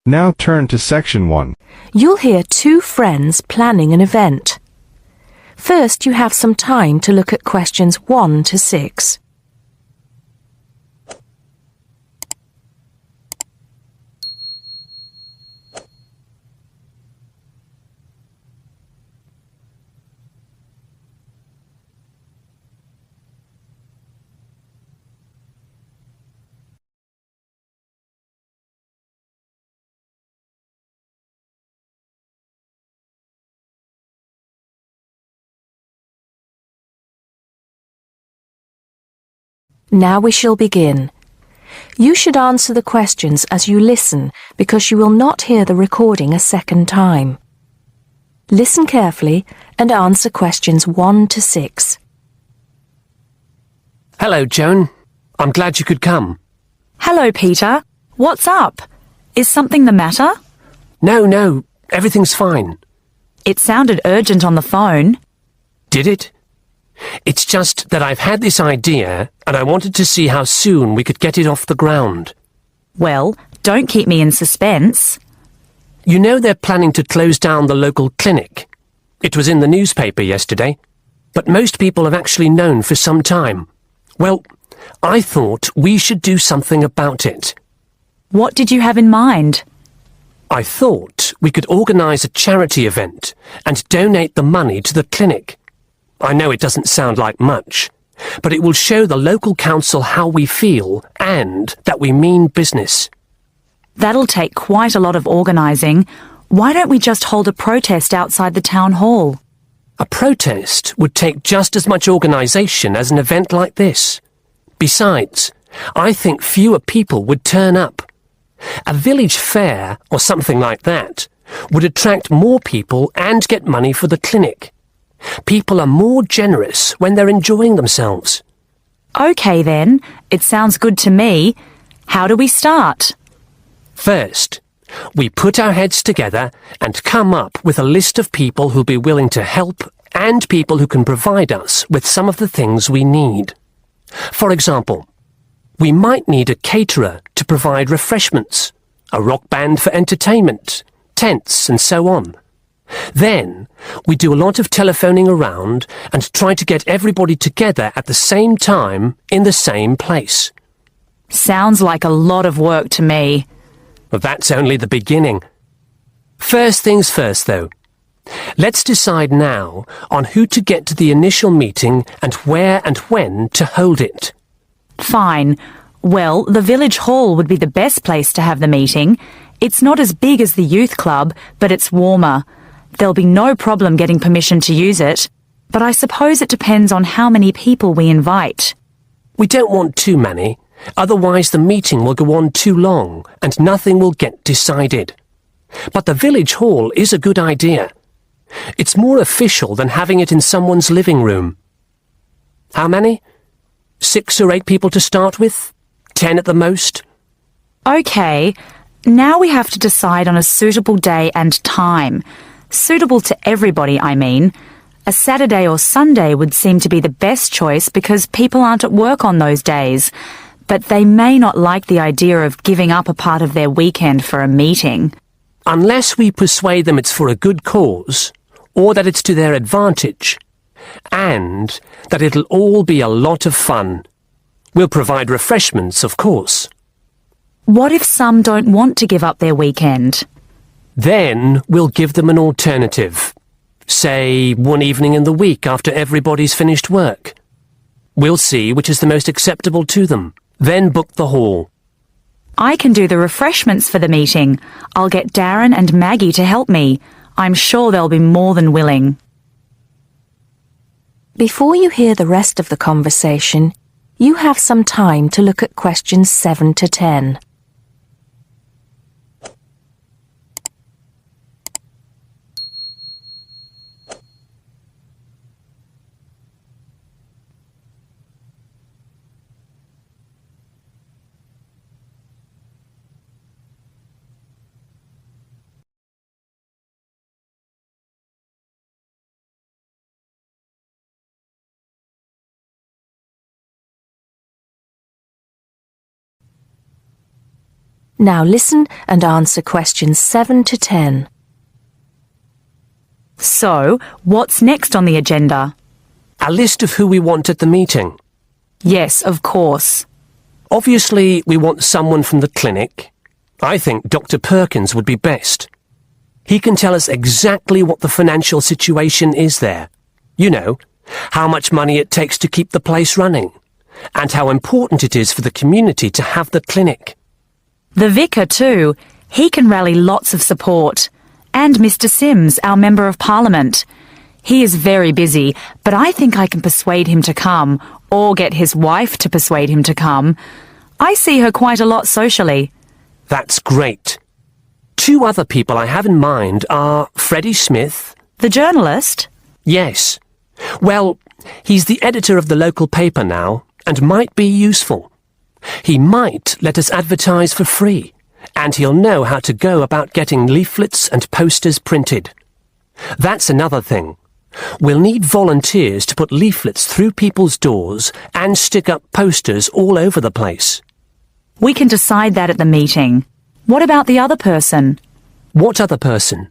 Now turn to section 1. You'll hear two friends planning an event. First, you have some time to look at questions 1 to 6. Now we shall begin. You should answer the questions as you listen because you will not hear the recording a second time. Listen carefully and answer questions 1 to 6. Hello, Joan. I'm glad you could come. Hello, Peter. What's up? Is something the matter? No, everything's fine. It sounded urgent on the phone. Did it? It's just that I've had this idea and I wanted to see how soon we could get it off the ground. Well, don't keep me in suspense. You know they're planning to close down the local clinic. It was in the newspaper yesterday, but most people have actually known for some time. Well, I thought we should do something about it. What did you have in mind? I thought we could organise a charity event and donate the money to the clinic. I know it doesn't sound like much, but it will show the local council how we feel and that we mean business. That'll take quite a lot of organising. Why don't we just hold a protest outside the town hall? A protest would take just as much organisation as an event like this. Besides, I think fewer people would turn up. A village fair or something like that would attract more people and get money for the clinic. People are more generous when they're enjoying themselves. OK then, it sounds good to me. How do we start? First, we put our heads together and come up with a list of people who'll be willing to help and people who can provide us with some of the things we need. For example, we might need a caterer to provide refreshments, a rock band for entertainment, tents and so on. Then, we do a lot of telephoning around and try to get everybody together at the same time in the same place. Sounds like a lot of work to me. Well, that's only the beginning. First things first, though. Let's decide now on who to get to the initial meeting and where and when to hold it. Fine. Well, the village hall would be the best place to have the meeting. It's not as big as the youth club, but it's warmer. There'll be no problem getting permission to use it, but I suppose it depends on how many people we invite. We don't want too many, otherwise the meeting will go on too long and nothing will get decided. But the village hall is a good idea. It's more official than having it in someone's living room. How many? 6 or 8 people to start with? 10 at the most? OK, now we have to decide on a suitable day and time. Suitable to everybody, I mean. A Saturday or Sunday would seem to be the best choice because people aren't at work on those days. But they may not like the idea of giving up a part of their weekend for a meeting. Unless we persuade them it's for a good cause, or that it's to their advantage, and that it'll all be a lot of fun. We'll provide refreshments, of course. What if some don't want to give up their weekend? Then we'll give them an alternative. Say, one evening in the week after everybody's finished work. We'll see which is the most acceptable to them. Then book the hall. I can do the refreshments for the meeting. I'll get Darren and Maggie to help me. I'm sure they'll be more than willing. Before you hear the rest of the conversation, you have some time to look at questions 7 to 10. Now listen and answer questions 7 to 10. So, what's next on the agenda? A list of who we want at the meeting. Yes, of course. Obviously, we want someone from the clinic. I think Dr. Perkins would be best. He can tell us exactly what the financial situation is there. You know, how much money it takes to keep the place running, and how important it is for the community to have the clinic. The vicar too. He can rally lots of support. And Mr. Sims, our Member of Parliament. He is very busy, but I think I can persuade him to come, or get his wife to persuade him to come. I see her quite a lot socially. That's great. 2 other people I have in mind are Freddie Smith. The journalist? Yes. Well, he's the editor of the local paper now, and might be useful. He might let us advertise for free, and he'll know how to go about getting leaflets and posters printed. That's another thing. We'll need volunteers to put leaflets through people's doors and stick up posters all over the place. We can decide that at the meeting. What about the other person? What other person?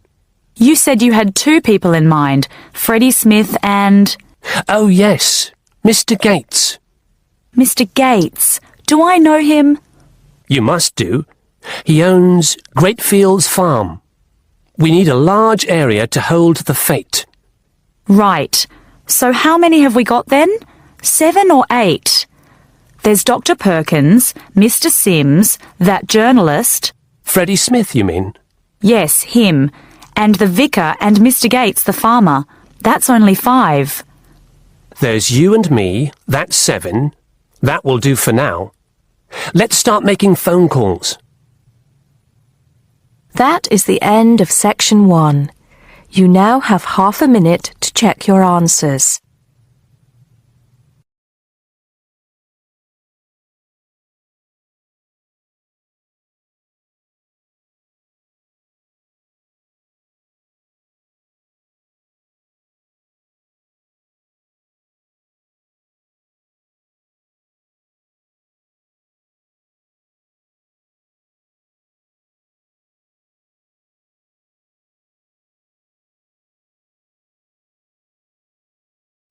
You said you had 2 people in mind, Freddie Smith and... Oh, yes, Mr. Gates. Mr. Gates. Do I know him? You must do. He owns Greatfields Farm. We need a large area to hold the fete. Right. So how many have we got then? 7 or 8? There's Dr. Perkins, Mr. Sims, that journalist. Freddie Smith, you mean? Yes, him. And the vicar and Mr. Gates, the farmer. That's only 5. There's you and me, that's 7. That will do for now. Let's start making phone calls. That is the end of section 1. You now have half a minute to check your answers.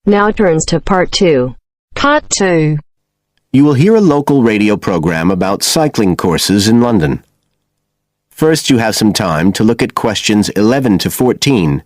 Now turns to Part 2. Part 2. You will hear a local radio program about cycling courses in London. First, you have some time to look at questions 11 to 14.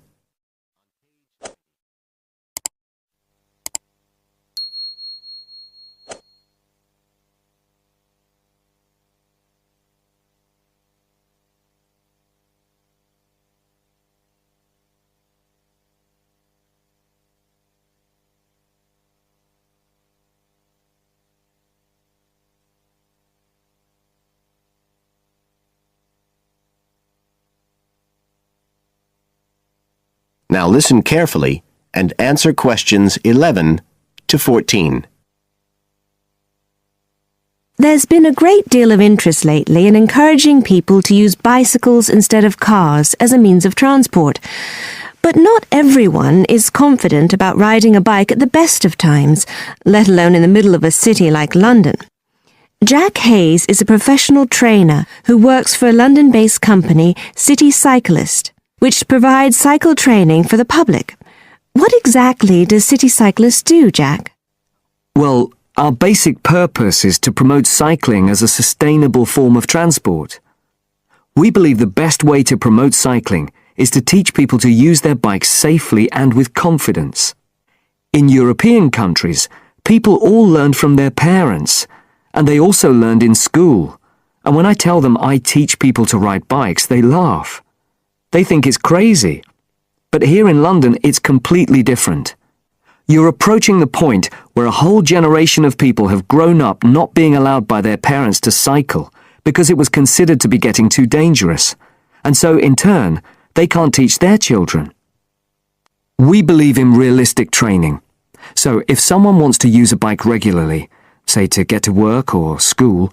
Now listen carefully and answer questions 11 to 14. There's been a great deal of interest lately in encouraging people to use bicycles instead of cars as a means of transport. But not everyone is confident about riding a bike at the best of times, let alone in the middle of a city like London. Jack Hayes is a professional trainer who works for a London-based company, City Cyclist, which provides cycle training for the public. What exactly does City Cyclist do, Jack? Well, our basic purpose is to promote cycling as a sustainable form of transport. We believe the best way to promote cycling is to teach people to use their bikes safely and with confidence. In European countries, people all learned from their parents, and they also learned in school. And when I tell them I teach people to ride bikes, they laugh. They think it's crazy. But here in London, it's completely different. You're approaching the point where a whole generation of people have grown up not being allowed by their parents to cycle because it was considered to be getting too dangerous. And so, in turn, they can't teach their children. We believe in realistic training. So if someone wants to use a bike regularly, say to get to work or school,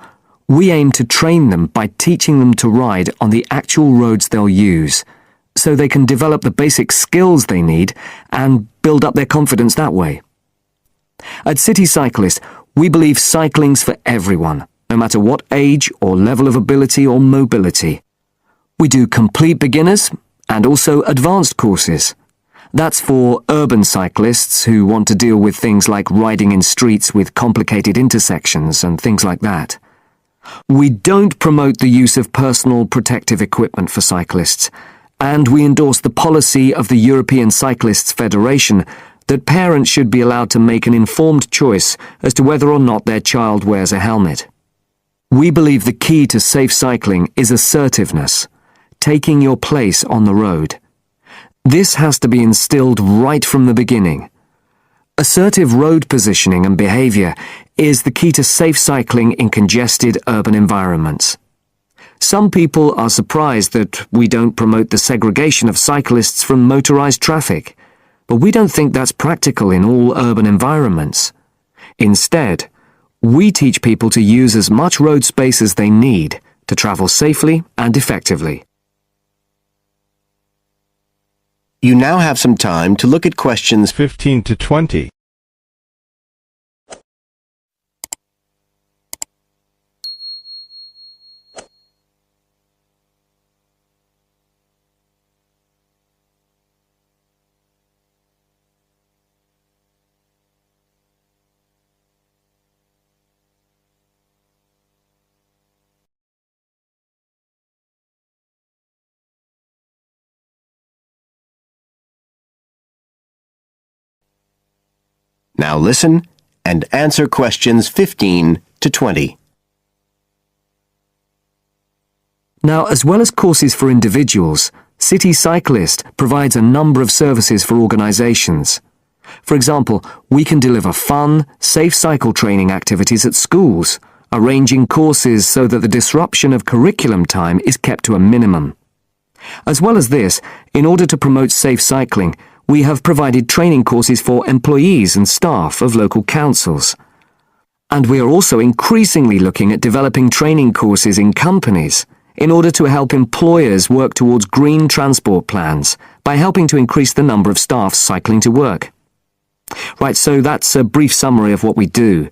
we aim to train them by teaching them to ride on the actual roads they'll use, so they can develop the basic skills they need and build up their confidence that way. At City Cyclist, we believe cycling's for everyone, no matter what age or level of ability or mobility. We do complete beginners and also advanced courses. That's for urban cyclists who want to deal with things like riding in streets with complicated intersections and things like that. We don't promote the use of personal protective equipment for cyclists, and we endorse the policy of the European Cyclists Federation that parents should be allowed to make an informed choice as to whether or not their child wears a helmet. We believe the key to safe cycling is assertiveness, taking your place on the road. This has to be instilled right from the beginning. Assertive road positioning and behaviour is the key to safe cycling in congested urban environments. Some people are surprised that we don't promote the segregation of cyclists from motorised traffic, but we don't think that's practical in all urban environments. Instead, we teach people to use as much road space as they need to travel safely and effectively. You now have some time to look at questions 15 to 20. Now listen and answer questions 15 to 20. Now, as well as courses for individuals, City Cyclist provides a number of services for organisations. For example, we can deliver fun, safe cycle training activities at schools, arranging courses so that the disruption of curriculum time is kept to a minimum. As well as this, in order to promote safe cycling, we have provided training courses for employees and staff of local councils. And we are also increasingly looking at developing training courses in companies in order to help employers work towards green transport plans by helping to increase the number of staff cycling to work. Right, so that's a brief summary of what we do.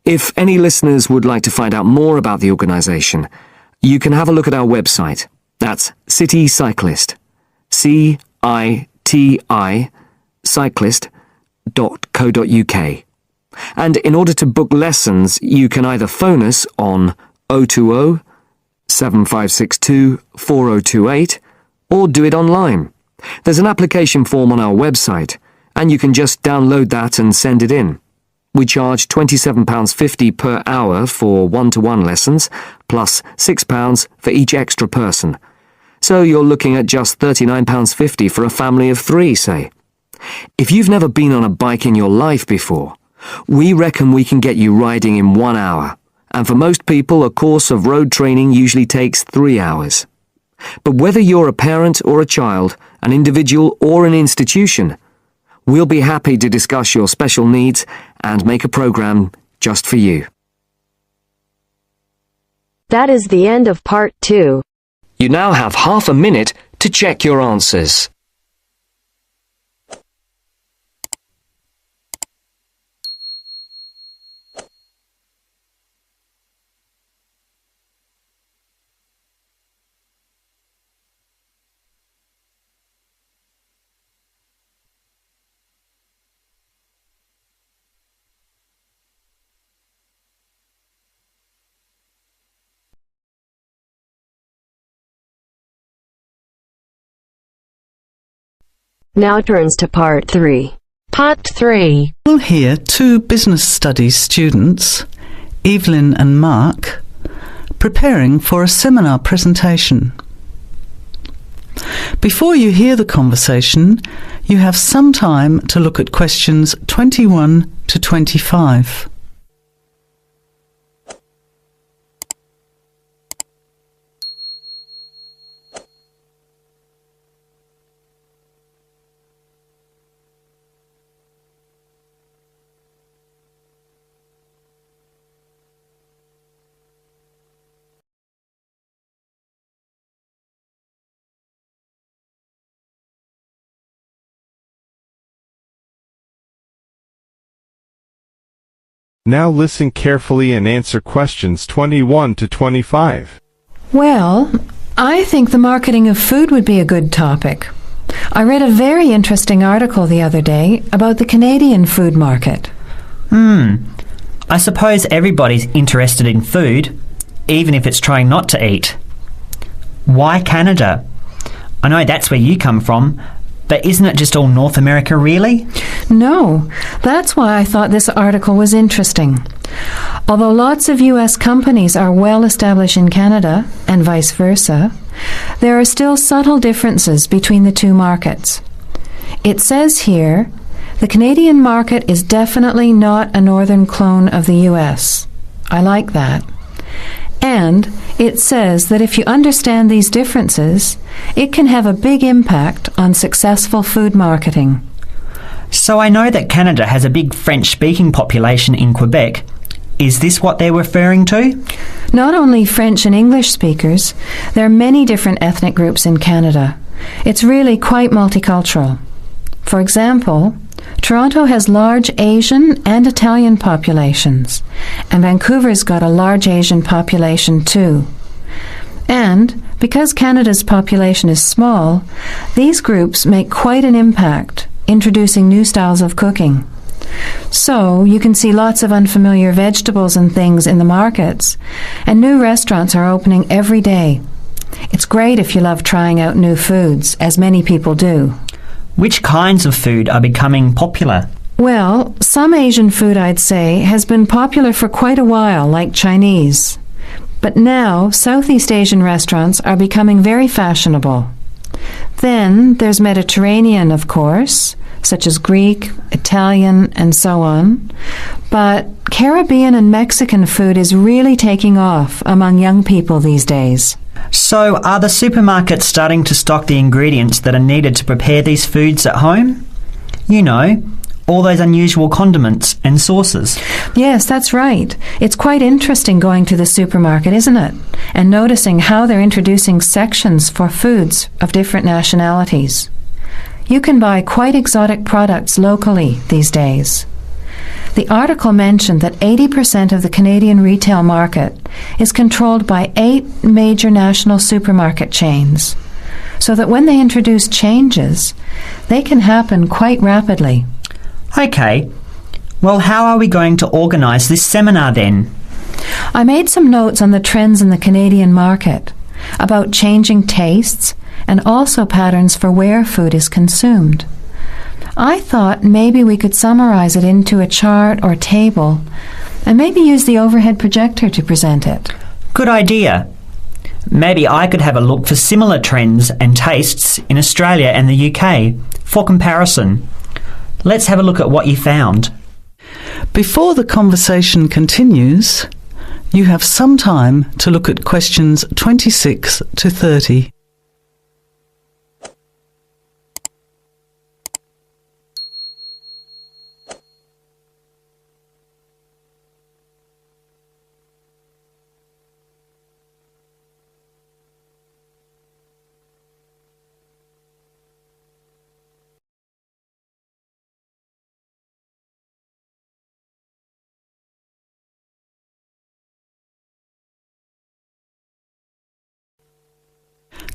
If any listeners would like to find out more about the organisation, you can have a look at our website. That's City Cyclist. cyclist.co.uk. And in order to book lessons, you can either phone us on 020 7562 4028 or do it online. There's an application form on our website, and you can just download that and send it in. We charge £27.50 per hour for one-to-one lessons, plus £6 for each extra person. So you're looking at just £39.50 for a family of 3, say. If you've never been on a bike in your life before, we reckon we can get you riding in 1 hour, and for most people a course of road training usually takes 3 hours. But whether you're a parent or a child, an individual or an institution, we'll be happy to discuss your special needs and make a program just for you. That is the end of part 2. You now have half a minute to check your answers. Now turns to part 3. Part 3. We'll hear 2 business studies students, Evelyn and Mark, preparing for a seminar presentation. Before you hear the conversation, you have some time to look at questions 21 to 25. Now listen carefully and answer questions 21 to 25. Well, I think the marketing of food would be a good topic. I read a very interesting article the other day about the Canadian food market. I suppose everybody's interested in food, even if it's trying not to eat. Why Canada? I know that's where you come from, but isn't it just all North America, really? No, that's why I thought this article was interesting. Although lots of U.S. companies are well established in Canada, and vice versa, there are still subtle differences between the two markets. It says here, the Canadian market is definitely not a northern clone of the U.S. I like that. And it says that if you understand these differences, it can have a big impact on successful food marketing. So I know that Canada has a big French-speaking population in Quebec. Is this what they're referring to? Not only French and English speakers, there are many different ethnic groups in Canada. It's really quite multicultural. For example, Toronto has large Asian and Italian populations, and Vancouver's got a large Asian population too. And because Canada's population is small, these groups make quite an impact, introducing new styles of cooking. So you can see lots of unfamiliar vegetables and things in the markets, and new restaurants are opening every day. It's great if you love trying out new foods, as many people do. Which kinds of food are becoming popular? Well, some Asian food, I'd say, has been popular for quite a while, like Chinese. But now, Southeast Asian restaurants are becoming very fashionable. Then there's Mediterranean, of course, such as Greek, Italian, and so on. But Caribbean and Mexican food is really taking off among young people these days. So are the supermarkets starting to stock the ingredients that are needed to prepare these foods at home? You know, all those unusual condiments and sauces. Yes, that's right. It's quite interesting going to the supermarket, isn't it? And noticing how they're introducing sections for foods of different nationalities. You can buy quite exotic products locally these days. The article mentioned that 80% of the Canadian retail market is controlled by 8 major national supermarket chains, so that when they introduce changes, they can happen quite rapidly. Okay. Well, how are we going to organise this seminar then? I made some notes on the trends in the Canadian market, about changing tastes, and also patterns for where food is consumed. I thought maybe we could summarize it into a chart or table, and maybe use the overhead projector to present it. Good idea. Maybe I could have a look for similar trends and tastes in Australia and the UK for comparison. Let's have a look at what you found. Before the conversation continues, you have some time to look at questions 26 to 30.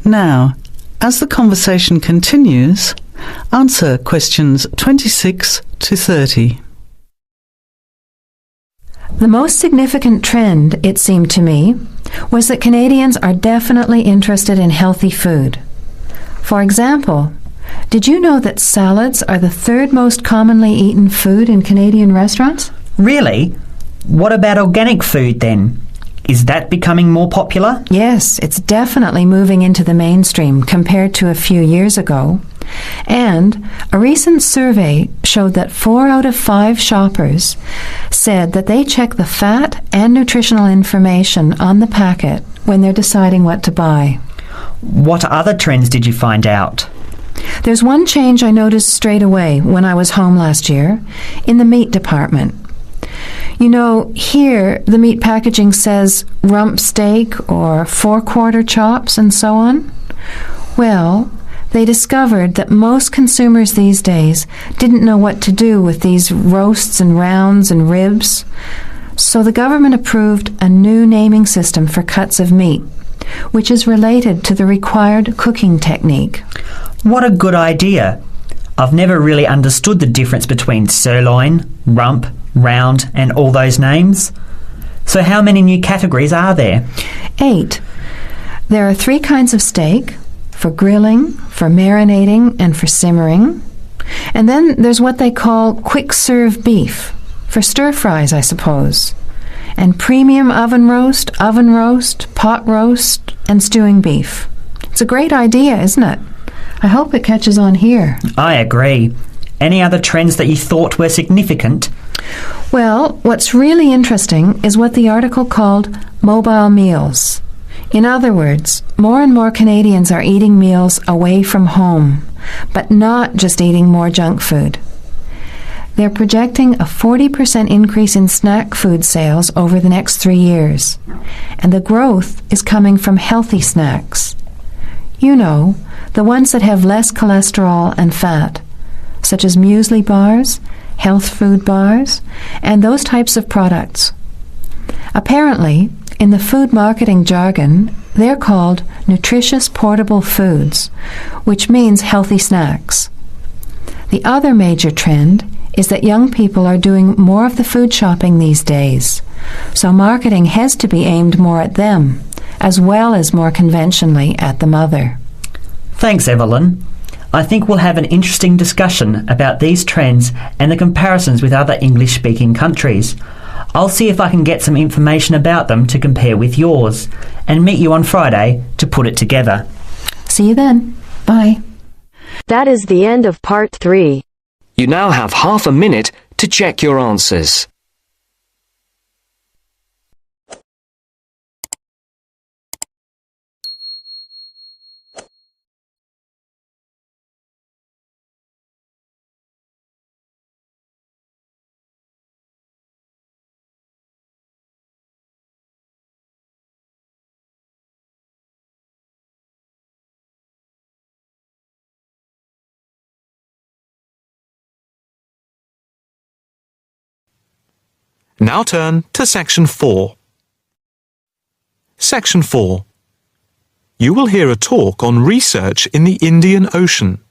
Now, as the conversation continues, answer questions 26 to 30. The most significant trend, it seemed to me, was that Canadians are definitely interested in healthy food. For example, did you know that salads are the 3rd most commonly eaten food in Canadian restaurants? Really? What about organic food then? Is that becoming more popular? Yes, it's definitely moving into the mainstream compared to a few years ago. And a recent survey showed that 4 out of 5 shoppers said that they check the fat and nutritional information on the packet when they're deciding what to buy. What other trends did you find out? There's one change I noticed straight away when I was home last year in the meat department. You know, here the meat packaging says rump steak or 4-quarter chops and so on. Well, They discovered that most consumers these days didn't know what to do with these roasts and rounds and ribs. So the government approved a new naming system for cuts of meat, which is related to the required cooking technique. What a good idea. I've never really understood the difference between sirloin, rump, round and all those names. So how many new categories are there? 8. There are 3 kinds of steak, for grilling, for marinating, and for simmering. And then there's what they call quick-serve beef, for stir-fries, I suppose. And premium oven roast, pot roast, and stewing beef. It's a great idea, isn't it? I hope it catches on here. I agree. Any other trends that you thought were significant? Well, what's really interesting is what the article called mobile meals. In other words, more and more Canadians are eating meals away from home, but not just eating more junk food. They're projecting a 40% increase in snack food sales over the next 3 years, and the growth is coming from healthy snacks. You know, the ones that have less cholesterol and fat, such as muesli bars, health food bars, and those types of products. Apparently, in the food marketing jargon, they're called nutritious portable foods, which means healthy snacks. The other major trend is that young people are doing more of the food shopping these days, so marketing has to be aimed more at them, as well as more conventionally at the mother. Thanks, Evelyn. I think we'll have an interesting discussion about these trends and the comparisons with other English-speaking countries. I'll see if I can get some information about them to compare with yours, and meet you on Friday to put it together. See you then. Bye. That is the end of part 3. You now have half a minute to check your answers. Now turn to Section 4. Section 4. You will hear a talk on research in the Indian Ocean.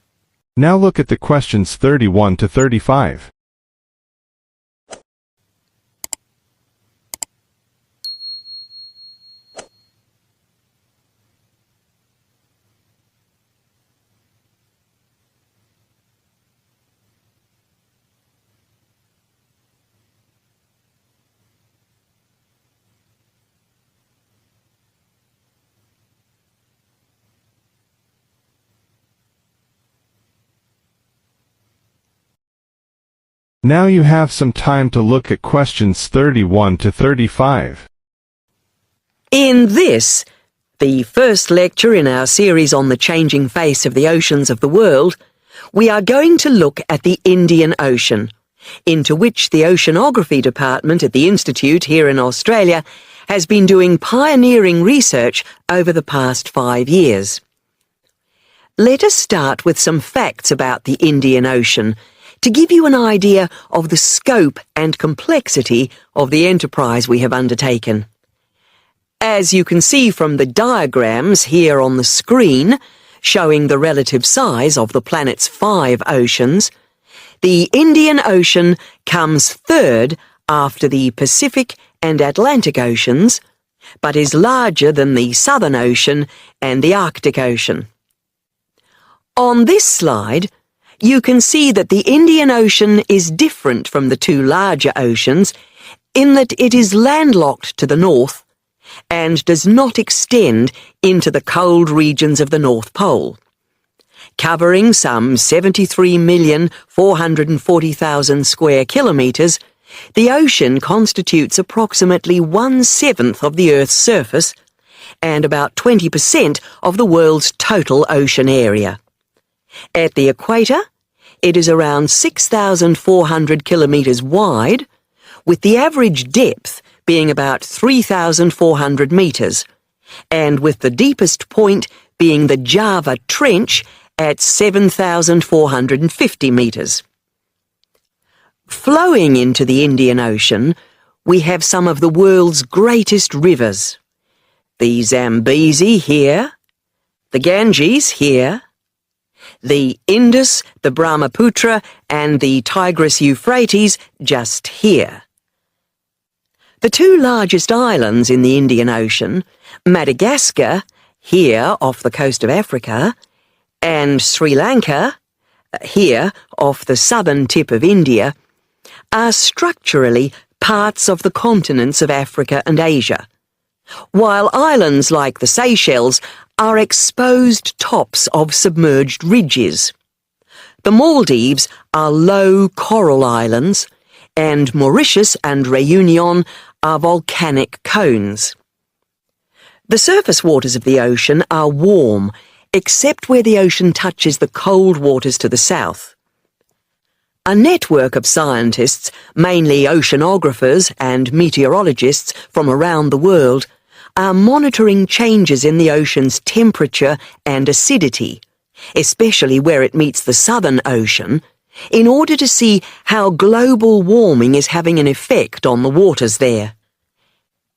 Now look at the questions 31 to 35. Now you have some time to look at questions 31 to 35. In this, the first lecture in our series on the changing face of the oceans of the world, we are going to look at the Indian Ocean, into which the Oceanography Department at the Institute here in Australia has been doing pioneering research over the past 5 years. Let us start with some facts about the Indian Ocean, to give you an idea of the scope and complexity of the enterprise we have undertaken. As you can see from the diagrams here on the screen, showing the relative size of the planet's 5 oceans, the Indian Ocean comes third after the Pacific and Atlantic Oceans, but is larger than the Southern Ocean and the Arctic Ocean. On this slide, you can see that the Indian Ocean is different from the 2 larger oceans in that it is landlocked to the north and does not extend into the cold regions of the North Pole. Covering some 73,440,000 square kilometres, the ocean constitutes approximately 1/7 of the Earth's surface and about 20% of the world's total ocean area. At the equator, it is around 6,400 kilometres wide, with the average depth being about 3,400 metres, and with the deepest point being the Java Trench at 7,450 metres. Flowing into the Indian Ocean, we have some of the world's greatest rivers. The Zambezi here, the Ganges here, the Indus, the Brahmaputra and the Tigris-Euphrates just here. The two largest islands in the Indian Ocean, Madagascar, here off the coast of Africa, and Sri Lanka, here off the southern tip of India, are structurally parts of the continents of Africa and Asia, while islands like the Seychelles are exposed tops of submerged ridges. The Maldives are low coral islands, and Mauritius and Réunion are volcanic cones. The surface waters of the ocean are warm, except where the ocean touches the cold waters to the south. A network of scientists, mainly oceanographers and meteorologists from around the world, are monitoring changes in the ocean's temperature and acidity, especially where it meets the Southern Ocean, in order to see how global warming is having an effect on the waters there.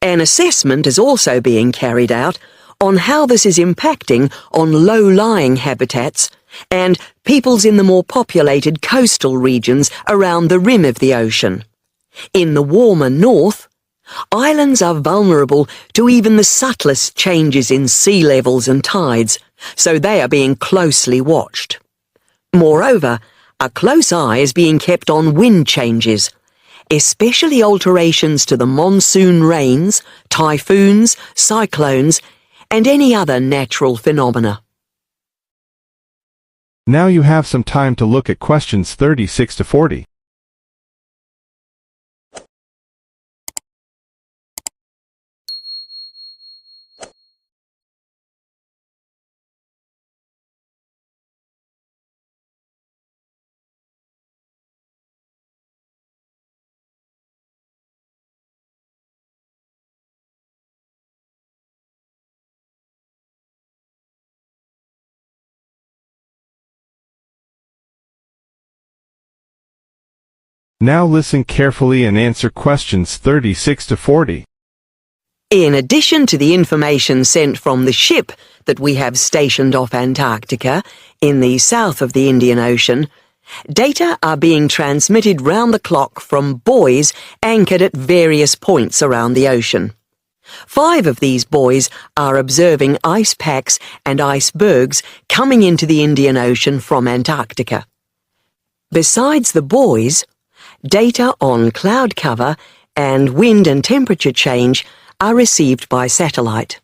An assessment is also being carried out on how this is impacting on low-lying habitats and peoples in the more populated coastal regions around the rim of the ocean. In the warmer north, islands are vulnerable to even the subtlest changes in sea levels and tides, so they are being closely watched. Moreover, a close eye is being kept on wind changes, especially alterations to the monsoon rains, typhoons, cyclones, and any other natural phenomena. Now you have some time to look at questions 36 to 40. Now listen carefully and answer questions 36 to 40. In addition to the information sent from the ship that we have stationed off Antarctica in the south of the Indian Ocean, data are being transmitted round the clock from buoys anchored at various points around the ocean. 5 of these buoys are observing ice packs and icebergs coming into the Indian Ocean from Antarctica. Besides the buoys, data on cloud cover and wind and temperature change are received by satellite.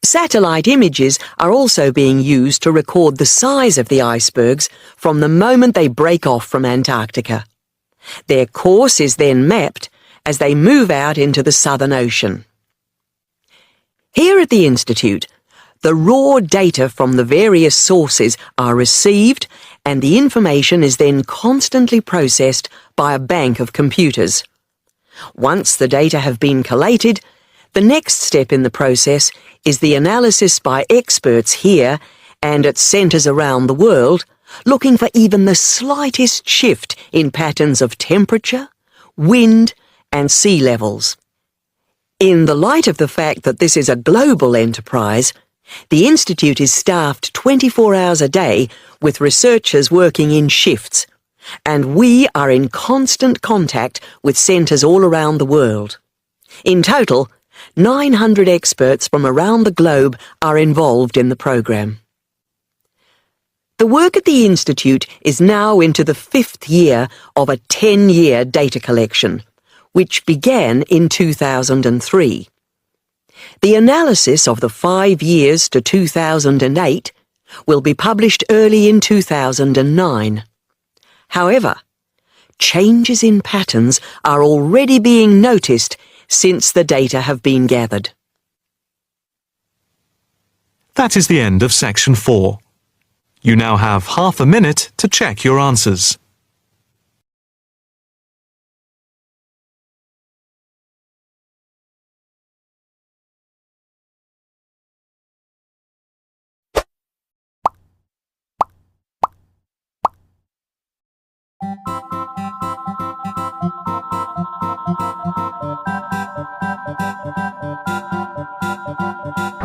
Satellite images are also being used to record the size of the icebergs from the moment they break off from Antarctica. Their course is then mapped as they move out into the Southern Ocean. Here at the Institute, the raw data from the various sources are received and the information is then constantly processed by a bank of computers. Once the data have been collated, the next step in the process is the analysis by experts here and at centres around the world, looking for even the slightest shift in patterns of temperature, wind, and sea levels. In the light of the fact that this is a global enterprise, the Institute is staffed 24 hours a day with researchers working in shifts, and we are in constant contact with centres all around the world. In total, 900 experts from around the globe are involved in the programme. The work at the Institute is now into the 5th year of a 10-year data collection, which began in 2003. The analysis of the 5 years to 2008 will be published early in 2009. However, changes in patterns are already being noticed since the data have been gathered. That is the end of section 4. You now have half a minute to check your answers. Thank you.